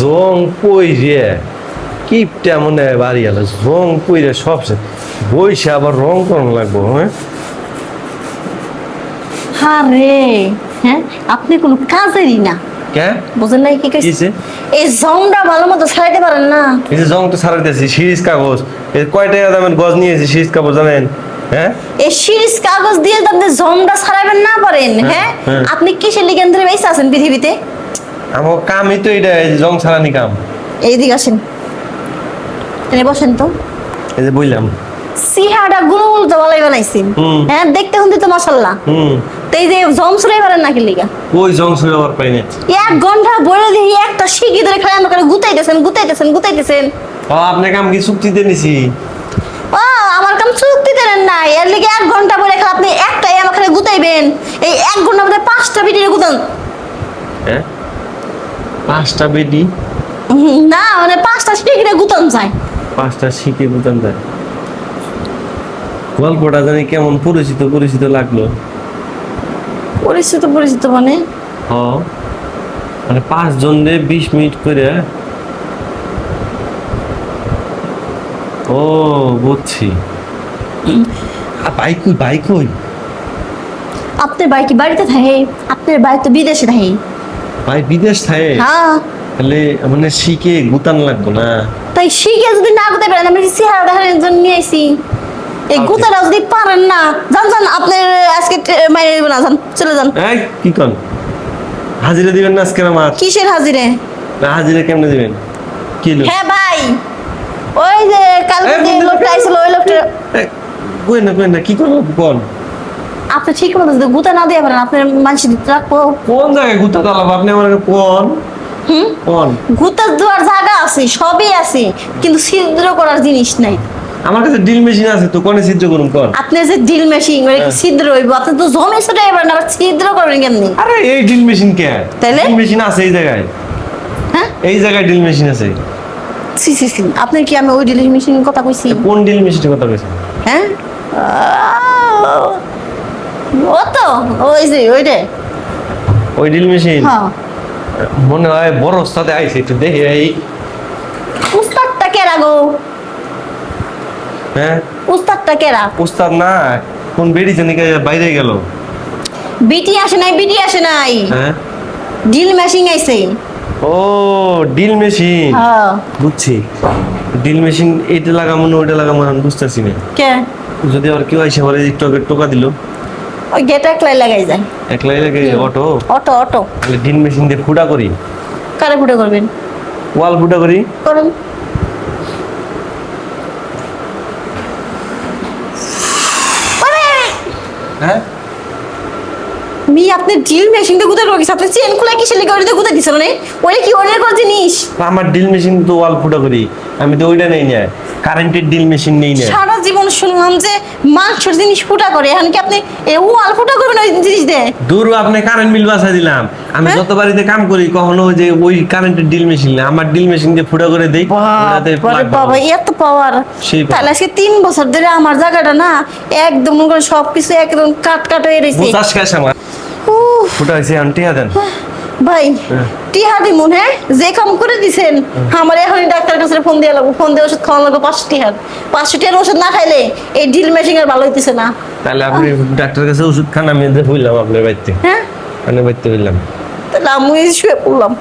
জং পইরে কিপটা মনে হয় বাড়ি গেল, জং পইরে সবসে বইসে আবার রং করন লাগবো। হ্যাঁ আরে হ্যাঁ, আপনি কোনো কাজেরই না, কে বুঝেন নাই কি কইছে? কিছে এই জংটা ভালো মতো ছাড়াইতে পারেন না। এই যে জং তো ছাড়াইতেছি, সিরিজ কাগজ এর কয় টাকা দামের গজ নিয়েছি সিরিজ কাগজ জানেন? হ্যাঁ এই সিরিজ কাগজ দিয়ে তো আপনি জংটা ছাড়াইবেন না পারেন। হ্যাঁ হ্যাঁ। আপনি কিসের লিগেন ধরে বেঁচে আছেন পৃথিবীতে? আমার কামই তো এটা, এই যে জং ছাড়ানি কাম। এইদিকে আসেন, এনে বসেন তো। এই যে বললাম সিহাটা গুলগুল তো ভালোই বানাইছেন। হুম। হ্যাঁ দেখতে শুনতে তো মাশাআল্লাহ। তো এই যে জং ছড়াই পারেন নাকি লিগা? ওই জং ছড়ে আবার পাই না। 1 ঘন্টা বলে দিয়ে একটা শিকি ধরে খালি আমাকে গুতাইতেছেন। ও আপনার কাম কি চুক্তিতে নিছি? ও আমার কাম চুক্তি দেন না, এর লিগে 1 ঘন্টা বলে খালি আপনি একটাই আমাকে খালি গুতাইবেন। এই 1 ঘন্টার মধ্যে 5টা ভিডিও গুতান। হ্যাঁ 5টা বেডি, না মানে 5টা শিকিরে গুতান যায়। 5টা শিখে বুঝান যায়। গল্পটা জানি কেমন পরিচিত পরিচিত লাগলো। পরিচিত মানে হ মানে 5 জন রে 20 মিনিট করে। ও বুঝছি। বাইক কই? আপনার ভাই কি বাড়িতে থাকে? আপনার ভাই তো বিদেশে থাকে। ভাই বিদেশ থাকে? হ্যাঁ তাহলে মানে শিখে গুতান লাগবো না? তাই শিখে যদি না গুতাই পারেন, আমি সিহারা দেখানোর জন্য নিয়ে আইছি। এই Okay. গুতাটা যদি পারেন না, যান আপনার আজকে মাইনে দিব না, যান চলে যান। এই কি কন, হাজিরা দিবেন না আজকে আমার? কিসের হাজিরে? না হাজিরা কেমনে দিবেন? কি লোক? হ্যাঁ ভাই, ওই যে কালকে যে লোকটা আইছিল ওই লোকটা। কই না কি করবো কোন? আপনি ঠিক মতো যদি গুতা না দিয়ে পারেন, আপনার মানুষ দিতে রাখবো। কোন জায়গায় গুতা তালাব আপনি আমার কোন? কোন গুতা দেওয়ার জায়গা আছে, সবই আছে, কিন্তু ছিদ্র করার জিনিস নাই। আমার কাছে ড্রিল মেশিন আছে তো, কোনে ছিদ্র করুন কোন? আপনার যে ড্রিল মেশিন ওই হ্যাঁ। ছিদ্র হইব, আপনি তো জমে ছোটাই পারেন, আবার ছিদ্র করবেন কেমনি? আরে এই ড্রিল মেশিন কে? তাইলে? ড্রিল মেশিন আছে এই জায়গায়, হ্যাঁ এই জায়গায় ড্রিল মেশিন আছে। সি আপনার কি আমি ওই ড্রিল মেশিনের কথা কইছি? কোন ড্রিল মেশিনের কথা কইছেন? হ্যাঁ ও তো ওই যে ওইটা। ওই ড্রিল মেশিন হ্যাঁ মনে হয় বড় সাথে আইছে, একটু দেখে এই। উস্তাদটা কেরা গো? হ্যাঁ উস্তাদটা কেরা? উস্তাদ না, কোন বেড়ি জানি বাইরে গেল। বিটি আসে নাই। হ্যাঁ ড্রিল মেশিন আইছে। ও ড্রিল মেশিন, হ্যাঁ বুঝছি। ড্রিল মেশিন এইটা লাগামো না ওইটা লাগামো আমি বুঝতেছি না। কে? যদি আবার কেউ আইসে আমার একটু আগে টোকা দিল, ওই গেট একলাই লাগাই যায়। একলাই লাগে অটো, অটো তাহলে ড্রিল মেশিন দিয়ে ফুটা করি, কারে ফুটে করবেন? ওয়াল ফুটা করি। করুন। হ্যাঁ আপনি ড্রিল মেশিন দিয়ে গুতা করবেন, আপনি চেন খুলে কি সেলিকে ওইটা গুতা দিছেন মানে? ওইটা কি ওনের কোন জিনিস? আমার ড্রিল মেশিন তো ওয়াল ফুটা করি, আমি তো ওইটা নেই না, কারেন্টের ড্রিল মেশিন নেই না। সারা জীবন শুনলাম যে মাংসের জিনিস ফুটা করে, এখন কি আপনি ওয়াল ফুটা করবেন ওই জিনিস দিয়ে? দূর আপনি কারেন্ট বিল বাঁচা দিলাম। আমি হ্যাঁ? যত বাড়িতে কাম করি কখনো যে ওই কারেন্টের ড্রিল মেশিন না, আমার ড্রিল মেশিন দিয়ে ফুটা করে দেই। ওটাতে plug বাবা বানাই। এত পাওয়ার! সেই power। তাহলে আজকে 3 বছর ধরে আমার জায়গাটা না একদম মনে করেন সবকিছু একদম কাট হয়ে রয়েছে। বুঝাস কাজ আমার উফ, ফুটা হয়েছে আন্টি দেন। ভাই হ্যাঁ। টিহা দি মনে যে কাম করে দিছেন, আমার এখনই ডাক্তার কাছে ফোন দিয়ে লাগবো, ফোন দিয়ে ওষুধ খাওয়া লাগবে 500 টিহার। 500 টিহার ওষুধ না খাইলে এই ড্রিল মেশিন আর ভালো হইতেছে না। তাহলে আপনি ডাক্তার কাছে ওষুধ খান, আমি হইলাম আপনার বাড়িতে, হ্যাঁ আপনার বাড়িতে হইলাম। তাহলে আমি শুয়ে পড়লাম।